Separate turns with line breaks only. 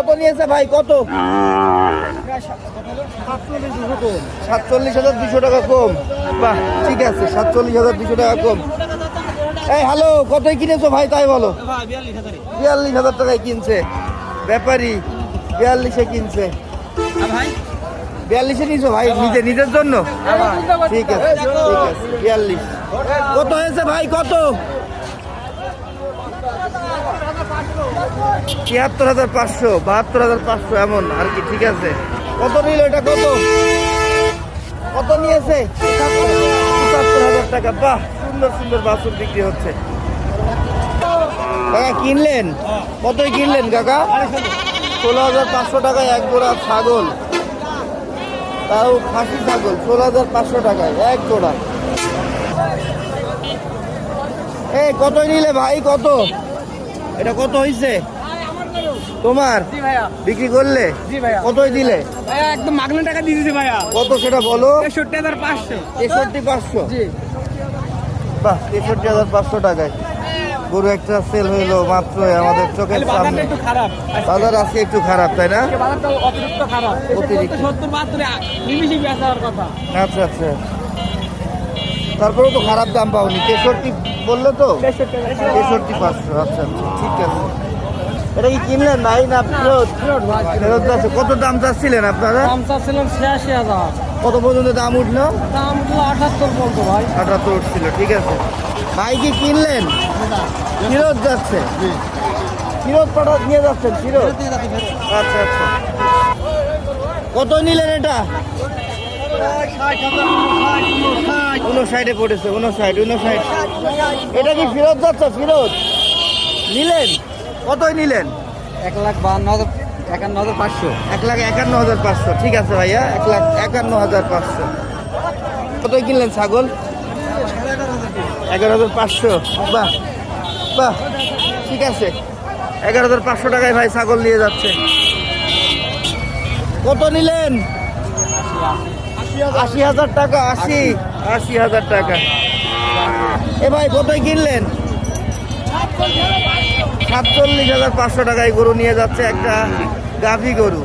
কত নিয়েছে ভাই, কত? 47,200 টাকা কম। বাহ, ঠিক আছে, 47,200 টাকা কম। এই হ্যালো, কতই কিনেছো ভাই তাই বলো? 42,000 টাকায় কিনছে ব্যাপারী, 42-এ কিনছে। 42-এ নিছো ভাই, নিজের জন্য? ঠিক আছে, ঠিক আছে, 42। কত হয়েছে ভাই, কত? 73,500, 72,500 এমন আর কি। ঠিক আছে, কত নিল এটা, কত কত নিয়েছে? 75,000 টাকা। বাহ, সুন্দর সুন্দর বাছুর বিক্রি হচ্ছে। কাকা কিনলেন, কতই কিনলেন কাকা? 16,500 টাকায় এক জোড়া ছাগল, তাও খাসি ছাগল। 16,500 টাকায় এক জোড়া। এই কতই নিলে ভাই, কত? এটা কত হয়েছে তোমার? বিক্রি করলে? কতই দিলে?
একদম মাগনা টাকা দিয়ে দিছি ভাইয়া।
কত সেটা বলো?
63,500।
63,500? বাহ, 63,500 টাকায় গরু একটা সেল হইলো মাত্র আমাদের চোখের সামনে। বাজার আজকে একটু খারাপ, তাই না?
অতিরিক্ত খারাপ,
অতিরিক্ত।
70-72 নিমিশে বেচার কথা।
আচ্ছা আচ্ছা, তারপরেও তো খারাপ দাম পাওনি। 63 বললে তো? 63,500। আচ্ছা আচ্ছা, ঠিক আছে। এটা কি কিনলেন ভাই না ফেরত? ফেরত আছে। কত দাম চাচ্ছিলেন আপনারা?
দাম চাচ্ছিলাম 86,000।
কত পর্যন্ত দাম উঠলো?
দাম উঠলো 78 বলতো ভাই।
78 উঠছিল। ঠিক আছে, ভাই কি কিনলেন? ফেরত যাচ্ছে, ফেরত পাঠা নিয়ে যাচ্ছেন, ফেরত? আচ্ছা আচ্ছা, কত নিলেন এটা? 59-এ পড়েছে। 59। এটা কি ফেরত যাচ্ছে? ফেরত নিলেন? কতই নিলেন?
1,52,500।
1,51,500। ঠিক আছে ভাইয়া, 1,51,500। কতই কিনলেন ছাগল? 11,500। বাহ বাহ, ঠিক আছে, 11,500 টাকায় ভাই ছাগল নিয়ে যাচ্ছে। কত নিলেন? 80,000 টাকা। 80,000 টাকা। এ ভাই কতই কিনলেন? 47,500 টাকায় গরু নিয়ে যাচ্ছে, একটা গাভী গরু।